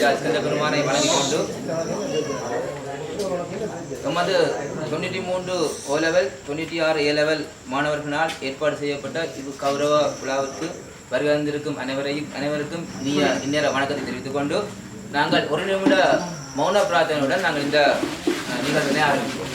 ஜாஸ்கந்த பெருமானை வணங்கிக் கொண்டு எமது 93 O level 96 A level மாணவர்களால் ஏற்பாடு செய்யப்பட்ட இது கௌரவ விழாவிற்கு வருகின்றிருக்கும் அனைவருக்கும் இந்நேர வணக்கத்தை தெரிவித்துக் கொண்டு நாங்கள் ஒரு நிமிட மௌன பிரார்த்தனையுடன் நாங்கள் இந்த நிகழ்வினை ஆரம்பிப்போம்.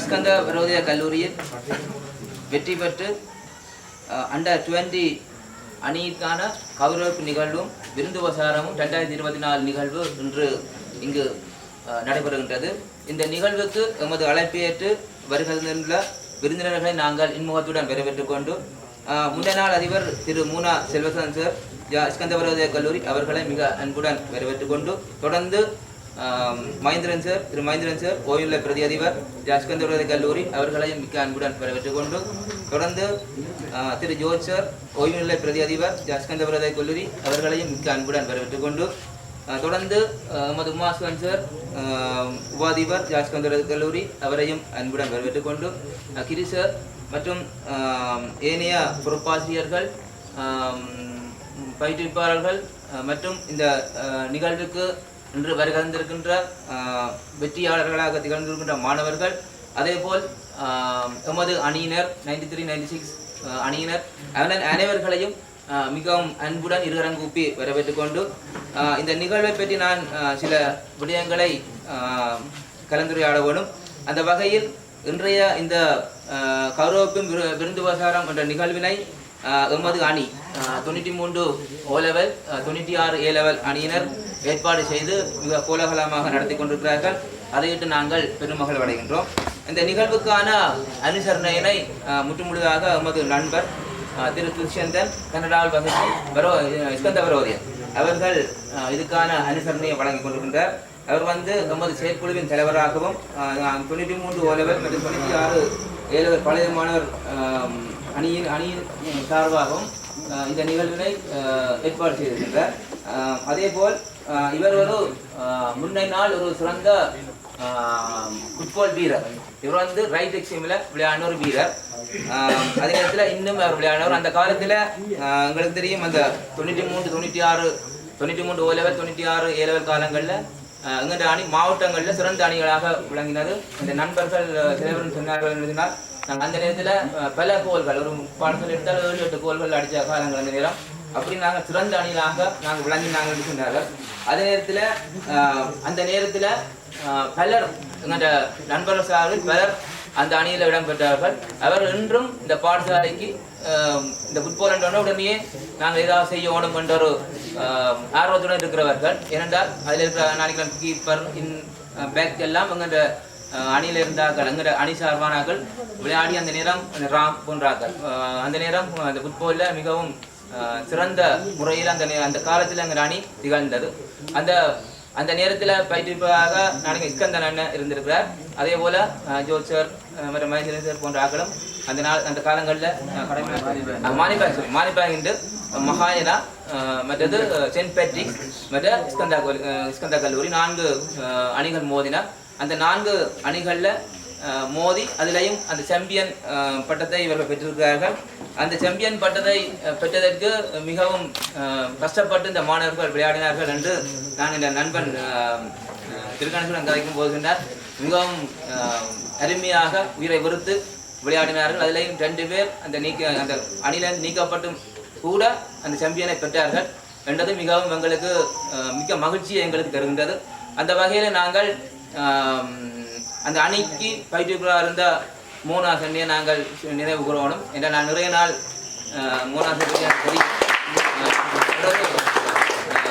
ஸ்கந்த விரோதிய கல்லூரியில் வெற்றி பெற்று அண்டர் 20 அணிக்கான கௌரவிப்பு நிகழ்வும் விருந்து உபசாரமும் 2024 நிகழ்வு இன்று இங்கு நடைபெறுகின்றது. இந்த நிகழ்வுக்கு எமது அழைப்பேற்று வருகின்ற விருந்தினர்களை நாங்கள் இன்முகத்துடன் வரவேற்றுக் கொண்டு முன்ன நாள் அதிபர் திரு மூனா செல்வசன் சார் ஸ்கந்த விரோதிய கல்லூரி அவர்களை மிக அன்புடன் வரவேற்றுக் கொண்டு தொடர்ந்து மகேந்திரன் சார் ஓய்வுள்ள பிரதி அதிபர் ஸ்கந்த விரோதிய கல்லூரி அவர்களையும் மிக்க அன்புடன் வரவேற்றுக் கொண்டு தொடர்ந்து திரு ஜோர்ஜ் சார் ஓய்வுள்ள பிரதி அதிபர் ஸ்கந்த விரோதிய கல்லூரி அவர்களையும் மிக்க அன்புடன் வரவேற்றுக் கொண்டு தொடர்ந்து எமது உமாஸ்வன் சார் உபாதிபர் ஸ்கந்த விரோதிய கல்லூரி அவரையும் அன்புடன் வரவேற்றுக் கொண்டு கிரி சார் மற்றும் ஏனைய பொறுப்பாசிரியர்கள் பயிற்றுவிப்பாளர்கள் மற்றும் இந்த நிகழ்வுக்கு இன்று வருகின்றிருக்கின்ற வெற்றியாளர்களாக திகழ்ந்திருக்கின்ற மாணவர்கள் அதேபோல் எமது அணியினர் 93-96 அணியினர் அனைவர்களையும் மிகவும் அன்புடன் இருகரங்கூப்பி வரவேற்றுக் கொண்டு இந்த நிகழ்வை பற்றி நான் சில விடயங்களை கலந்துரையாட வேண்டும். அந்த வகையில் இன்றைய இந்த கௌரவிப்பும் விருந்து உபசாரம் என்ற நிகழ்வினை எமது அணி 93 O level 96 A level அணியினர் ஏற்பாடு செய்து மிக கோலாகலமாக நடத்தி கொண்டிருக்கிறார்கள். அதையிட்டு நாங்கள் பெருமகள் அடைகின்றோம். இந்த நிகழ்வுக்கான அனுசரணையினை முற்றுமுழுதாக எமது நண்பர் திரு துஷ்யந்தன் கன்னடாவில் ஸ்கந்த விரோதியன் அவர்கள் இதுக்கான அனுசரணையை வழங்கிக் கொண்டிருக்கின்றார். அவர் எமது செயற்குழுவின் தலைவராகவும் 93 O level மற்றும் 96 A level பழைய மாணவர் அணியின் சார்பாகவும் இந்த நிகழ்வினை ஏற்பாடு செய்திருக்கின்றார். அதேபோல் இவர் ஒரு முன்னை நாள் ஒரு சிறந்த ஃபுட்பால் வீரர். இவர் ரைட் எக்ஸ்ட்ரீமில் விளையாடின ஒரு வீரர். அதே நேரத்தில் இன்னும் அவர் விளையாடினவர். அந்த காலத்தில் எங்களுக்கு தெரியும் அந்த 93 O level 96 A level காலங்களில் எங்கள் அணி மாவட்டங்களில் சிறந்த அணிகளாக விளங்கினது. இந்த நண்பர்கள் சிலவரும் சொன்னார்கள் என்றால் நாங்கள் அந்த நேரத்தில் பல கோல்கள் ஒரு பாடத்தில் எடுத்தால் 7-8 கோல்கள் அடித்த காலங்கள் அந்த நேரம். அப்படி நாங்கள் சிறந்த அணிகளாக நாங்கள் விளங்கினாங்கள் சொன்னார்கள். அதே நேரத்தில் அந்த நேரத்தில் பலர் எங்களோட நண்பர்கள் சார்பில் பலர் அந்த அணியில் இடம்பெற்றார்கள். அவர் இன்றும் இந்த பாடசாலைக்கு இந்த ஃபுட்பால் என்ற உடனே நாங்கள் ஏதாவது செய்யணும் என்ற ஒரு ஆர்வத்துடன் இருக்கிறவர்கள். ஏனென்றால் அதில் இருக்கிற நாளைக்கு கீப்பர் பேக் எல்லாம் எங்களோட அணியில் இருந்தார்கள். எங்களோட அணி சார்பானார்கள் விளையாடி அந்த நேரம் ராம் போன்றார்கள். அந்த நேரம் அந்த ஃபுட்பாலில் மிகவும் சிறந்த முறையில் அந்த காலத்தில் எங்கள் அணி திகழ்ந்தது. அந்த நேரத்தில் பயிற்றுவிப்பாக நாளைக்கு இஸ்கந்தன் அண்ணன் இருந்திருக்கிறார். அதே போல் ஜோத் சார் மற்றும் மகேந்திரன் சார் போன்ற ஆக்களும் அந்த காலங்களில் மானிப்பாங் என்று மகாயனா மற்றது சென்ட் பேட்ரிக்ஸ் மற்ற ஸ்கந்தா கல்லூரி 4 அணிகள் மோதின. அந்த 4 அணிகளில் மோதி அதிலையும் அந்த சாம்பியன் பட்டத்தை இவர்கள் பெற்றிருக்கிறார்கள். அந்த சாம்பியன் பட்டத்தை பெற்றதற்கு மிகவும் கஷ்டப்பட்டு இந்த மாணவர்கள் விளையாடினார்கள் என்று நான் இந்த நண்பன் திருக்கணசுடன் கதைக்கும் போகின்றார். மிகவும் அருமையாக உயிரை வெறுத்து விளையாடினார்கள். அதிலையும் 2 பேர் அந்த அணியிலிருந்து நீக்கப்பட்டும் கூட அந்த சாம்பியனை பெற்றார்கள் என்றது மிகவும் எங்களுக்கு மிக்க மகிழ்ச்சியை எங்களுக்கு தருகின்றது. அந்த வகையில் நாங்கள் அந்த அணிக்கு பயிற்றுவிப்பாளராக இருந்த மோனா சன்னியை நாங்கள் நினைவு கூறணும். என்ற நான் நிறைய நாள் மோனா சன்னியை தெரியும்.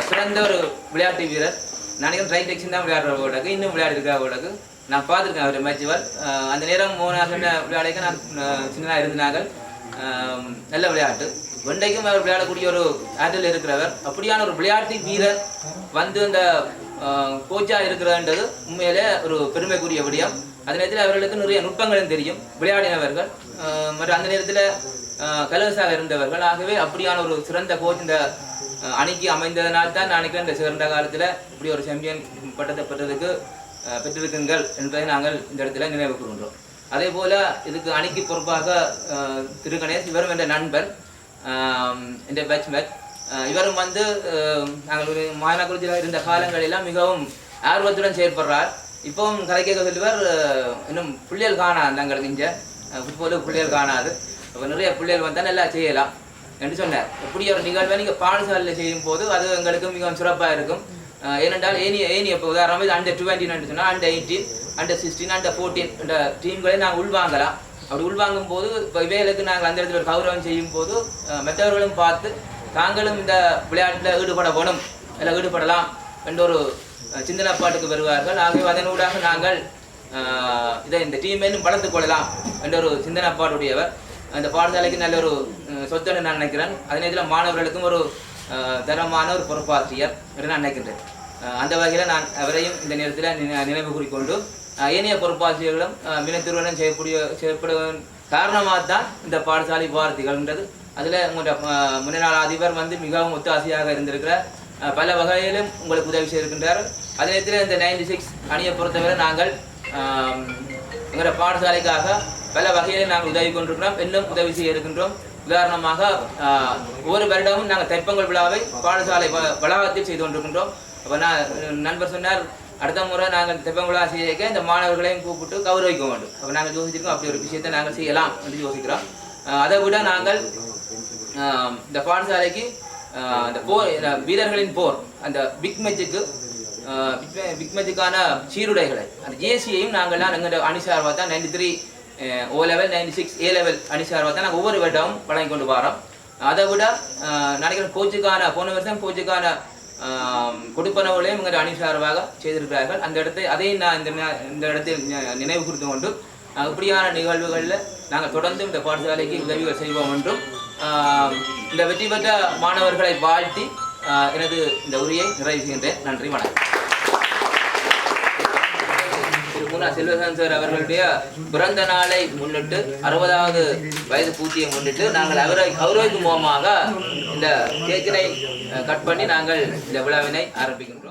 சிறந்த ஒரு விளையாட்டு வீரர். நினைக்கிறேன் ரைட் எக்ஷன் தான் விளையாடுற போலக்கு இன்னும் விளையாடி இருக்கிற போலக்கு நான் பார்த்துருக்கேன் அவர் மேட்சுவல். அந்த நேரம் மோனா சன்ன விளையாடிக்க நான் சின்னதாக இருந்தாங்க. நல்ல விளையாட்டு வெண்டைக்கும் அவர் விளையாடக்கூடிய ஒரு ஆற்றல் இருக்கிறவர். அப்படியான ஒரு விளையாட்டு வீரர் அந்த கோச்சா இருக்கிறன்றது உண்மையிலே ஒரு பெருமைக்குரிய விடயம். அந்த நேரத்தில் அவர்களுக்கு நிறைய நுட்பங்களும் தெரியும் விளையாடினவர்கள் மற்றும் அந்த நேரத்தில் கலவசாக இருந்தவர்கள். ஆகவே அப்படியான ஒரு சிறந்த கோச் இந்த அணிக்கு அமைந்ததனால் தான் நினைக்கிறேன் இந்த சிறந்த காலத்தில் இப்படி ஒரு சாம்பியன் பட்டத்தை பெற்றதுக்கு பெற்றிருக்குங்கள் என்பதை நாங்கள் இந்த இடத்துல நினைவு கூறுகின்றோம். அதே போல் இதுக்கு அணிக்கு பொறுப்பாக திரு கணேஷ் இவரும் என்ற நண்பர், என்ற பேட்ச்மேட். இவரும் வந்து நாங்கள் ஒரு மாயனாக்குறிச்சியில் இருந்த காலங்களெல்லாம் மிகவும் ஆர்வத்துடன் செயற்படுறார். இப்போவும் கதை கேட்க சொல்லுவார், இன்னும் பிள்ளைகள் காணாது, எங்களுக்கு இங்கே ஃபுட்பாலுக்கு பிள்ளைகள் காணாது, அப்போ நிறைய பிள்ளைகள் வந்தால் நல்லா செய்யலாம் என்று சொன்னார். இப்படி ஒரு நிகழ்வை நீங்கள் பாடசாலையில் செய்யும் போது அது எங்களுக்கு மிகவும் சிறப்பாக இருக்கும். ஏனென்றால் ஏனி இப்போ உதாரணமாக இது அண்டர் 20 சொன்னால் அண்டர் 18, அண்டர் 16, அண்டர் 14 என்ற டீம்களை நாங்கள் உள்வாங்கலாம். அப்படி உள்வாங்கும் போது இப்போ இவைகளுக்கு நாங்கள் அந்த இடத்துல ஒரு கௌரவம் செய்யும் போது மற்றவர்களும் பார்த்து தாங்களும் இந்த விளையாட்டில் ஈடுபட வேணும், இல்லை ஈடுபடலாம் என்ற ஒரு சிந்தனைப்பாட்டுக்கு வருவார்கள். ஆகவே அதனூடாக நாங்கள் இதை இந்த டீமை இன்னும் வளர்த்துக் கொள்ளலாம் என்ற ஒரு சிந்தனைப்பாடுடையவர். அந்த பாடசாலைக்கு நல்ல ஒரு சொத்துன்னு நான் நினைக்கிறேன். அதே இதில் மாணவர்களுக்கும் ஒரு தரமான ஒரு பொறுப்பாசிரியர் என்று நான் நினைக்கின்றேன். அந்த வகையில் நான் அவரையும் இந்த நேரத்தில் நினைவு கூறிக்கொண்டு ஏனைய பொறுப்பாசிரியர்களும் வினைத்திருவனம் செய்யப்படுவதன் காரணமாக தான் இந்த பாடசாலை இவ்வாறு திகழ்கின்றது. அதில் உங்களுடைய முன்னாள் அதிபர் வந்து மிகவும் ஒத்தாசையாக இருந்திருக்கிற பல வகையிலும் உங்களுக்கு உதவி செய்திருக்கின்றார். அதே நேரத்தில் இந்த 96 அணியை பொறுத்தவரை நாங்கள் எங்களுடைய பாடசாலைக்காக பல வகையிலும் நாங்கள் உதவி கொண்டிருக்கிறோம், இன்னும் உதவி செய்ய இருக்கின்றோம். உதாரணமாக ஒவ்வொரு வருடமும் நாங்கள் தைப்பொங்கல் விழாவை பாடசாலை வளாகத்தில் செய்து கொண்டிருக்கின்றோம். அப்போ நண்பர் சொன்னார், அடுத்த முறை நாங்கள் தைப்பொங்கல் விழா செய்ய இந்த மாணவர்களையும் கூப்பிட்டு கௌரவிக்க வேண்டும். அப்போ நாங்கள் யோசிச்சிருக்கோம், அப்படி ஒரு விஷயத்தை நாங்கள் செய்யலாம் என்று யோசிக்கிறோம். அதை விட நாங்கள் இந்த பாடசாலைக்கு அந்த போர் வீரர்களின் போர் அந்த பிக் மேட்சுக்கான சீருடைகளை அந்த ஜேசியையும் நாங்கள்லாம் எங்கள் அணி சார்பாக தான் 93 O level 96 A level அணி சார்பாக தான் நாங்கள் ஒவ்வொரு வருடமும் வழங்கி கொண்டு வரோம். அதை விட நினைக்கிறேன் கோச்சுக்கான போன வருஷம் கோச்சுக்கான கொடுப்பனவுகளையும் எங்கள் அணி சார்பாக செய்திருக்கிறார்கள். அந்த இடத்தை அதையும் நான் இந்த இடத்தில் நினைவு குறித்து கொண்டு இப்படியான நிகழ்வுகளில் நாங்கள் தொடர்ந்து இந்த பாடசாலைக்கு உதவிகள் செய்வோம் என்றும் இந்த வெற்றி பெற்ற மாணவர்களை வாழ்த்தி எனது இந்த உரையை நிறைவு செய்கின்றேன். நன்றி, வணக்கம். செல்வசன் சார் அவர்களுடைய பிறந்த நாளை முன்னிட்டு 60வது வயது பூர்த்தியை முன்னிட்டு நாங்கள் அவரை கௌரவிக்கும் மூலமாக இந்த கேக்கினை கட் பண்ணி நாங்கள் இந்த விழாவினை ஆரம்பிக்கின்றோம்.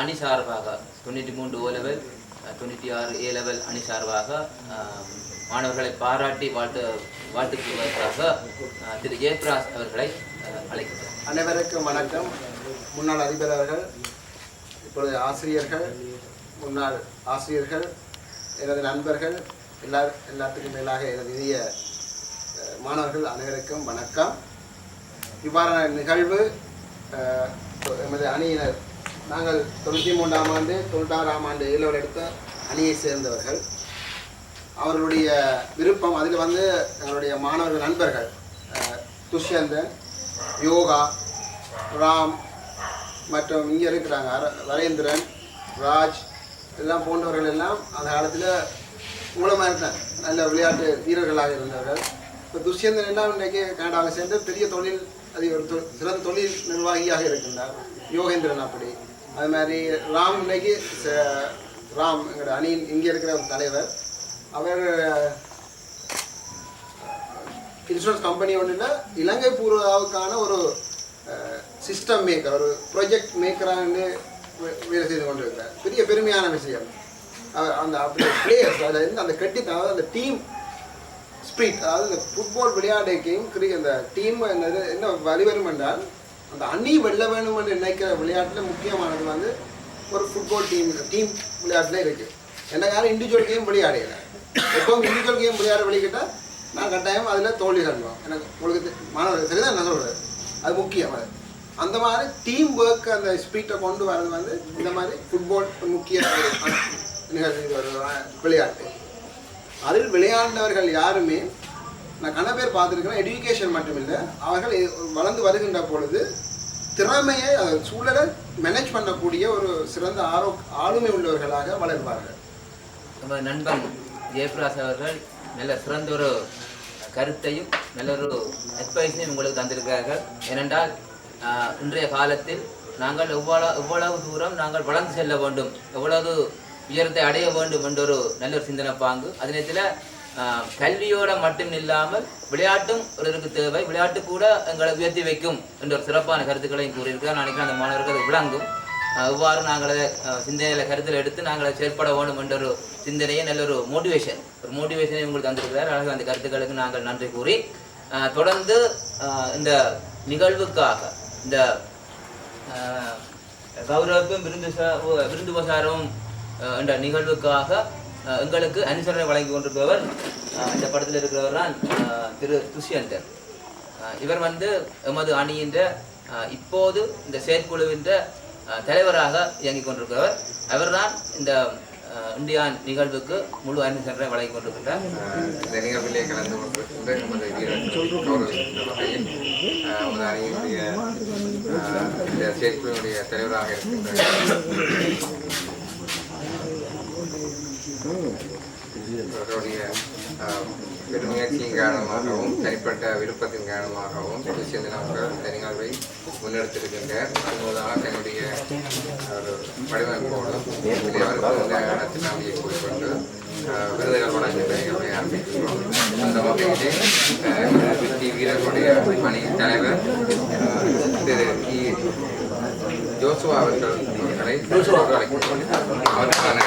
அணி சார்பாக 93 O level 96 A level அணி சார்பாக மாணவர்களை பாராட்டி வாழ்த்துக்குவதற்காக திரு ஜெயபிராஸ் அவர்களை அழைக்கிறேன். அனைவருக்கும் வணக்கம். முன்னாள் அதிபர் அவர்கள், இப்பொழுது ஆசிரியர்கள், முன்னாள் ஆசிரியர்கள், எனது நண்பர்கள், எல்லாத்துக்கும் மேலாக எனது இனிய மாணவர்கள் அனைவருக்கும் வணக்கம். இவ்வாறான நிகழ்வு எமது அணியினர் நாங்கள் 93ஆம் ஆண்டு 96ஆம் ஆண்டு ஏழவர் எடுத்த அணியை சேர்ந்தவர்கள். அவர்களுடைய விருப்பம் அதில் வந்து எங்களுடைய மாணவர்கள் நண்பர்கள் துஷ்யந்தன், யோகா, ராம் மற்றும் இங்கே இருக்கிறாங்க வரேந்திரன், ராஜ் எல்லாம் போன்றவர்கள் எல்லாம் அந்த காலத்தில் மூலமாக இருந்தாங்க, நல்ல விளையாட்டு வீரர்களாக இருந்தவர்கள். இப்போ துஷ்யந்தன் எல்லாம் இன்றைக்கு கனடாவை சேர்ந்து பெரிய தொழில் ஒரு சிறந்த தொழில் நிர்வாகியாக இருக்கின்றார். யோகேந்திரன் அப்படி. அது மாதிரி ராம் இன்னைக்கு ராம் எங்களோட அணியின் இங்கே இருக்கிற ஒரு தலைவர். அவர் இன்சூரன்ஸ் கம்பெனி ஒன்றில் இலங்கை பூர்வாவுக்கான ஒரு சிஸ்டம் மேக்கர், ஒரு ப்ராஜெக்ட் மேக்கராக வேலை செய்து கொண்டிருக்கிறார். பெரிய பெருமையான விஷயம். அந்த அப்படி பிளேயர்ஸ் அதில் இருந்து அந்த கட்டித்தான் அந்த டீம் ஸ்பீட், அதாவது இந்த ஃபுட்பால் விளையாடைக்கும் இந்த டீம் என்ன வழிவரும் என்றால் அந்த அணி வெல்ல வேணும் என்று நினைக்கிற விளையாட்டில் முக்கியமானது வந்து ஒரு ஃபுட்பால் டீம் விளையாட்டில் இருக்குது. என்ன யாரும் இண்டிவிஜுவல் கேம் விளையாடையில, எப்பவும் இண்டிவிஜுவல் கேம் விளையாட விளைக்கிட்டால் நான் கட்டாயம் அதில் தோல்வி காணுவோம். எனக்கு உங்களுக்கு மாணவர்கள் சரிதான் என்ன சொல்கிறது, அது முக்கியம். அது அந்த மாதிரி டீம் ஒர்க் அந்த ஸ்பீட்டை கொண்டு வரது வந்து இந்த மாதிரி ஃபுட்பால் முக்கிய நிகழ்ச்சி விளையாட்டு. அதில் விளையாண்டவர்கள் யாருமே நான் கன பேர் பார்த்துருக்கேன். எஜுகேஷன் மட்டும் இல்லை, அவர்கள் வளர்ந்து வருகின்ற பொழுது திறமையை சூழலை மேனேஜ் பண்ணக்கூடிய ஒரு சிறந்த ஆளுமை உள்ளவர்களாக வளர்வார்கள். நம்ம நண்பன் ஜெயபிராஸ் அவர்கள் நல்ல சிறந்த ஒரு கருத்தையும் நல்ல ஒரு அட்வைஸையும் உங்களுக்கு தந்திருக்கிறார்கள். ஏனென்றால் இன்றைய காலத்தில் நாங்கள் எவ்வளவு தூரம் நாங்கள் வளர்ந்து செல்ல வேண்டும், எவ்வளவு உயரத்தை அடைய வேண்டும் என்ற ஒரு நல்ல ஒரு சிந்தனை பாங்கு. அதே நேரத்தில் கல்வியோட மட்டும் இல்லாமல் விளையாட்டும் ஒருவருக்கு தேவை, விளையாட்டு கூட எங்களை உயர்த்தி வைக்கும் என்ற ஒரு சிறப்பான கருத்துக்களையும் கூறியிருக்கிறார். நான் நினைக்கிறேன் அந்த மாணவர்கள் அது விளங்கும். எவ்வாறு நாங்கள் அதை சிந்தனையில் கருத்தில் எடுத்து நாங்கள் அதை செயற்பட வேண்டும் என்ற ஒரு சிந்தனையை நல்ல ஒரு மோட்டிவேஷனை உங்களுக்கு தந்திருக்கிறார். அழகாக அந்த கருத்துக்களுக்கு நாங்கள் நன்றி கூறி தொடர்ந்து இந்த நிகழ்வுக்காக இந்த கௌரவப்பும் விருந்து உபசாரம் என்ற நிகழ்வுக்காக எங்களுக்கு அனுசரணை வழங்கி கொண்டிருப்பவர் இந்த படத்தில் இருக்கிறவர் தான் திரு துஷ்யந்தர். இவர் வந்து எமது அணியின் இப்போது இந்த செயற்குழுவின் தலைவராக இயங்கிக் கொண்டிருக்கிறவர். அவர்தான் இந்த இந்தியா நிகழ்வுக்கு முழு அனுசரணை வழங்கி கொண்டிருக்கிறார். இந்த நிகழ்விலே கலந்து கொண்டிருக்கின்ற நமது வகையில் நமது அணியினுடைய இந்த செயற்குழுவினுடைய தலைவராக இருக்கின்ற அவருடைய பெருமுயற்சியின் காரணமாகவும் தனிப்பட்ட விருப்பத்தின் காரணமாகவும் துஷ்யந்தன் அவர்கள் இந்த நிகழ்வை முன்னெடுத்திருக்கின்றார். முதலாக தன்னுடைய வடிவமைப்போடு அவருக்கு இந்த இடத்தில் நம்பியை கூறிக்கொண்டு விருதுகள் வழங்குகின்ற நிகழ்வை ஆரம்பிக்கின்றோம். அந்த வகையிலே வெற்றி வீரர்களுடைய அணியின் தலைவர் திரு ஜோசுவா அவர்களை அவருக்கான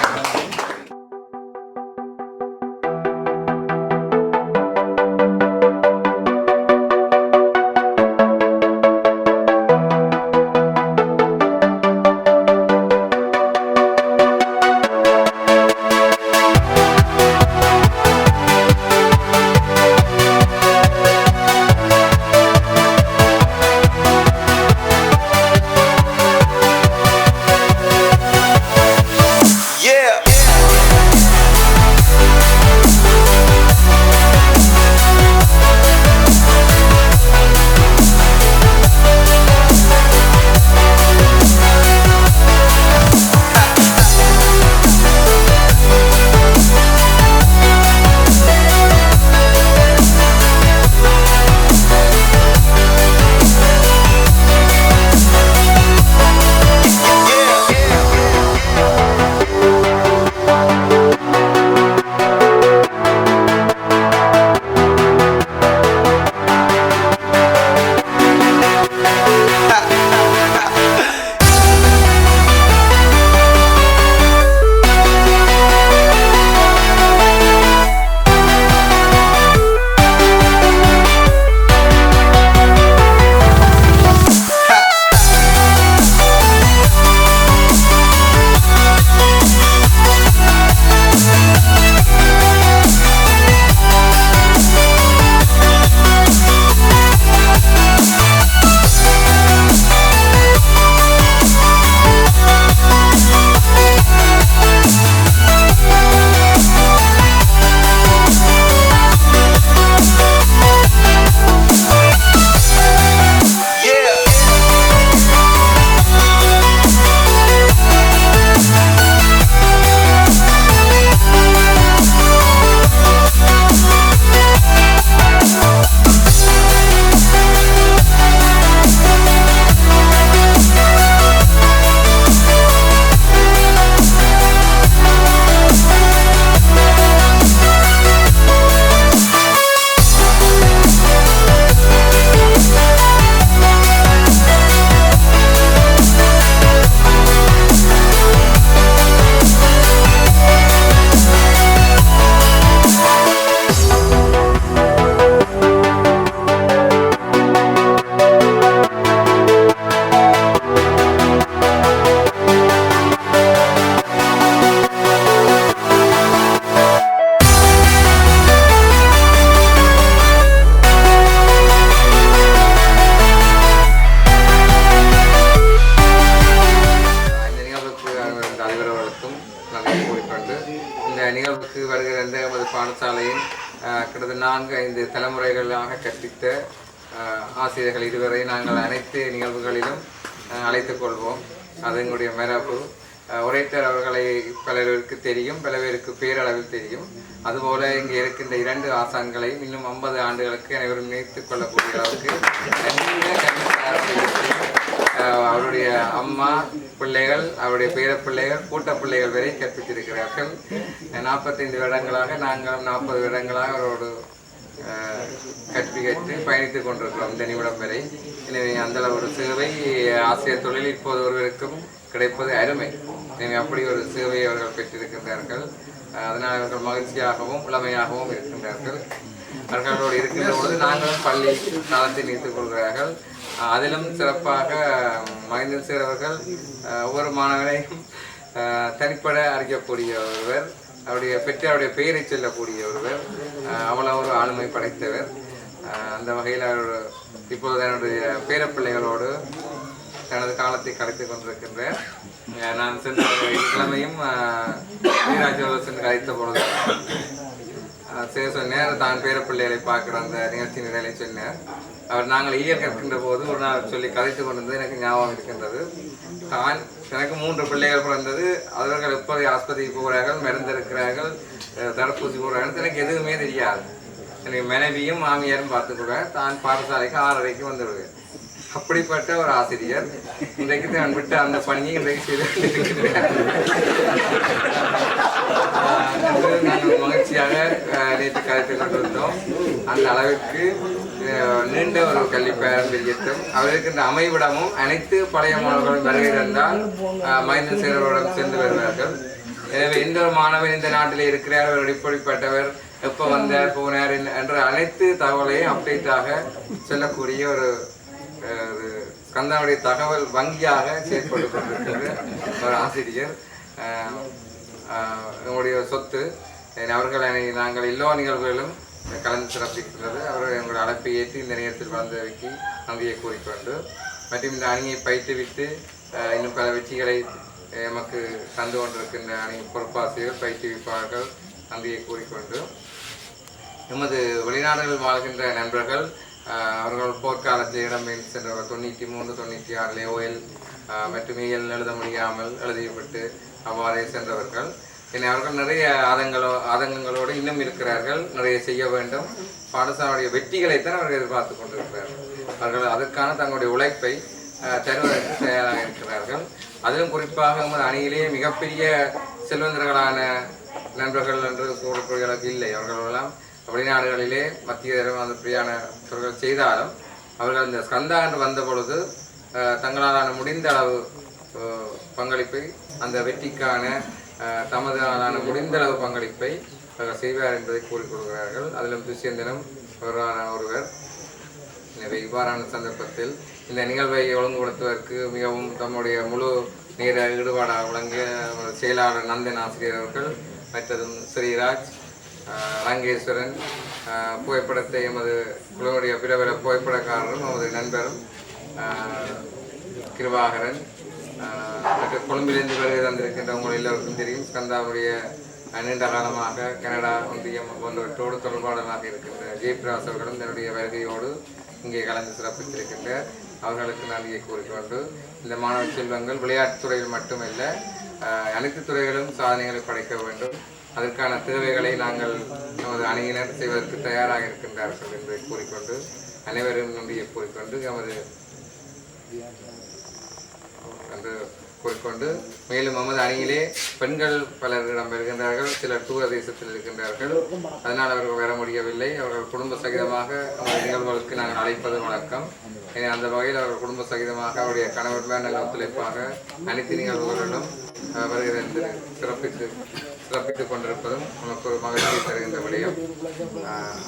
Yeah. பாடசாலையின் கிட்டத்தட்ட 4-5 தலைமுறைகளாக கற்பித்த ஆசிரியர்கள் இதுவரை நாங்கள் அனைத்து நிகழ்வுகளிலும் அழைத்துக் கொள்வோம். அது எங்களுடைய மரபு. ஒரேட்டர் அவர்களை பலருக்கு தெரியும், பல பேருக்கு பேரளவில் தெரியும். அதுபோல இங்கே இருக்கின்ற 2 ஆசான்களையும் இன்னும் 50 ஆண்டுகளுக்கு அனைவரும் நினைத்துக் கொள்ளக்கூடிய அளவுக்கு அவருடைய அம்மா பிள்ளைகள், அவருடைய பேர பிள்ளைகள், கூட்ட பிள்ளைகள் வரை கற்பித்திருக்கிறார்கள். 45 வருடங்களாக, நாங்களும் 40 வருடங்களாக அவரோடு கற்று பயணித்துக் கொண்டிருக்கிறோம் இந்த நிமிடம் வரை. எனவே அந்த ஒரு சேவை ஆசிரியர் தொழில் இப்போது ஒருவருக்கும் கிடைப்பது அருமை. எனவே அப்படி ஒரு சேவையை அவர்கள் பெற்றிருக்கின்றார்கள். அதனால் அவர்கள் மகிழ்ச்சியாகவும் இளமையாகவும் இருக்கின்றார்கள். அவர்களோடு இருக்கின்ற பொழுது நாங்களும் பள்ளி காலத்தை நிறுத்திக் கொள்கிறார்கள். அதிலும் சிறப்பாக மகேந்திரன் சார் அவர்கள் ஒவ்வொரு மாணவனையும் தனிப்பட அறியக்கூடிய ஒருவர், அவருடைய பெயரை சொல்லக்கூடிய ஒருவர், அவ்வளவு ஒரு ஆளுமை படைத்தவர். அந்த வகையில் அவர் இப்போது என்னுடைய பேரப்பிள்ளைகளோடு தனது காலத்தை கழித்துக் கொண்டிருக்கின்ற நான் சென்ற கிழமையும் வீராஜோடு சென்று கழித்த பொழுது சொன்னார், தான் பேரப்பிள்ளைகளை பார்க்குற அந்த நிகழ்ச்சி நிலையை சொன்னார். அவர் நாங்கள் இயல் கற்கின்ற போது ஒரு நாள் சொல்லி கதைத்து கொண்டிருந்தது எனக்கு ஞாபகம் இருக்கின்றது. தான் எனக்கு 3 பிள்ளைகள் பிறந்தது. அவர்கள் எப்போது ஆஸ்பத்திரிக்கு போகிறார்கள், மருந்திருக்கிறார்கள், தடுப்பூசி போகிறார்கள், எனக்கு எதுவுமே தெரியாது. எனக்கு மனைவியும் மாமியாரும் பார்த்துக்குவேன். தான் பாடசாலைக்கு 6:30க்கு வந்துவிடுவேன். அப்படிப்பட்ட ஒரு ஆசிரியர் இன்றைக்கு தான் விட்ட அந்த பணியை இன்றைக்கு செய்து நாங்கள் மகிழ்ச்சியாக நேற்று கருத்து கொண்டிருந்தோம். அந்த அளவிற்கு நீண்ட ஒரு கல்வி பாரம்பரியத்தும் அவருக்கு இந்த அமைவிடமும் அனைத்து பழைய மாணவர்களும் வருகை தந்தால் மகேந்திரன் சேரவரிடம் சென்று வருவார்கள். எனவே எந்த ஒரு மாணவன் இந்த நாட்டில் இருக்கிறார், அவர் இப்படிப்பட்டவர், எப்போ வந்தார் போனார் என்ற அனைத்து தகவலையும் அப்டேட்டாக சொல்லக்கூடிய ஒரு ஸ்கந்தாவுடைய தகவல் வங்கியாக செயற்பட்டு கொண்டிருக்கின்ற ஒரு ஆசிரியர். எங்களுடைய சொத்து. அவர்களை நாங்கள் எல்லா நிகழ்வுகளிலும் கலந்து சிறப்பிக்கின்றது. அவர்கள் எங்களுடைய அழைப்பை ஏற்றி இந்த நேரத்தில் வளர்ந்தவைக்கு நன்றியை கூறிக்கொண்டு, மற்றும் இந்த அணியை பயிற்றுவித்து இன்னும் பல வெற்றிகளை எமக்கு தந்து கொண்டிருக்கின்ற அணி பொறுப்பாசிரியர், பயிற்றுவிப்பாளர்கள் நன்றியை கூறிக்கொண்டு, எமது வெளிநாடுகளில் வாழ்கின்ற நண்பர்கள், அவர்கள் போர்க்காலத்தில் இடம்பெயர்ந்து சென்றவர்கள் 93-96 ஓயல் மற்றும் இயல் எழுத முடியாமல் எழுதிவிட்டு அவ்வாறே சென்றவர்கள். ஏன்னா அவர்கள் நிறைய ஆதங்கங்களோடு இன்னும் இருக்கிறார்கள். நிறைய செய்ய வேண்டும். பாடசாலையுடைய வெற்றிகளைத்தான் அவர்கள் எதிர்பார்த்து கொண்டிருக்கிறார்கள். அவர்கள் அதற்கான தங்களுடைய உழைப்பை தருவதற்கு தயாராக இருக்கிறார்கள். அதிலும் குறிப்பாக நமது அணியிலேயே மிகப்பெரிய செல்வந்தர்களான நண்பர்கள் என்று கூறக்கூடியவர்களுக்கு இல்லை. அவர்களெல்லாம் வெளிநாடுகளிலே மத்திய அந்த பிரியாணர்கள் செய்தாலும் அவர்கள் இந்த ஸ்கந்தா என்று வந்த பொழுது தங்களாலான முடிந்த அளவு பங்களிப்பை, அந்த வெற்றிக்கான தமதாலான முடிந்த அளவு பங்களிப்பை அவர்கள் செய்வார் என்பதை கூறிக்கொள்கிறார்கள். அதிலும் துஷ்யந்தனும் ஒருவர். எனவே இவ்வாறான சந்தர்ப்பத்தில் இந்த நிகழ்வை ஒழுங்குபடுத்துவதற்கு மிகவும் தம்முடைய முழு நேர ஈடுபாடாக விளங்கிய செயலாளர் நந்தன் ஆசிரியர் அவர்கள், மற்றதும் ஸ்ரீராஜ், ரங்கேஸ்வரன், புகைப்படத்தை எமது குழுவுடைய பிற புகைப்படக்காரரும் எமது நண்பரும் கிருபாகரன், மற்ற கொழும்பிலிருந்து வருகை தந்திருக்கின்ற உங்கள் எல்லோருக்கும் தெரியும். ஸ்கந்தாவுடைய நீண்ட காலமாக கனடா ஒன்றியம் போன்றவற்றோடு தொடர்பாடலாக இருக்கின்ற ஜெயபிராஸ் அவர்களும் தன்னுடைய வருகையோடு இங்கே கலந்து சிறப்பித்திருக்கின்ற அவர்களுக்கு நன்றியை கூறிக்கொண்டு, இந்த மாணவ செல்வங்கள் விளையாட்டுத்துறையில் மட்டுமல்ல அனைத்து துறைகளும் சாதனைகளை படைக்க வேண்டும். அதற்கான தேவைகளை நாங்கள் நமது அணியினர் செய்வதற்கு தயாராக இருக்கின்றார்கள் என்பதை கூறிக்கொண்டு, அனைவரும் நன்றியை கூறிக்கொண்டு கூறிக்கொண்டு மேலும் நமது அணியிலே பெண்கள் பலரிடம் வருகின்றார்கள். சிலர் தூர தேசத்தில் இருக்கின்றார்கள். அதனால் அவர்கள் வர முடியவில்லை. அவர்கள் குடும்ப சகிதமாக நிகழ்வுகளுக்கு நாங்கள் அழைப்பது வழக்கம். அந்த வகையில் அவர்கள் குடும்ப சகிதமாக அவருடைய கணவர்கள் நல்ல ஒத்துழைப்பாக அனைத்து நிகழ்வுகளிலும் வருகிறது சிறப்பித்துக் கொண்டிருப்பதும் நமக்கு ஒரு மகிழ்ச்சியை தருகின்ற விடயம்.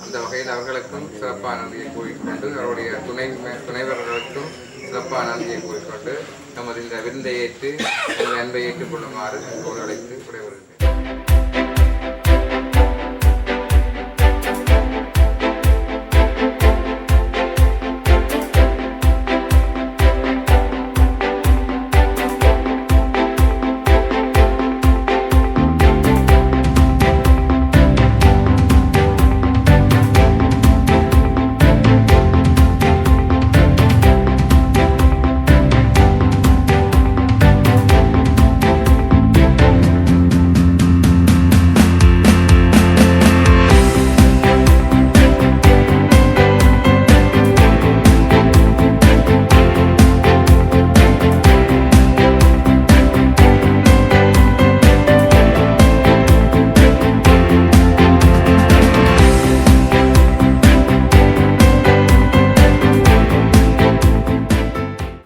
அந்த வகையில் அவர்களுக்கும் சிறப்பான நன்றியை கூறிக்கொண்டு, அவருடைய துணைவர்களுக்கும் சிறப்பான நன்றியை கூறிக்கொண்டு நமது இந்த விருந்தை ஏற்று அன்பை ஏற்றுக்கொள்ளுமாறு அழைத்து விடைபெறுகிறேன்.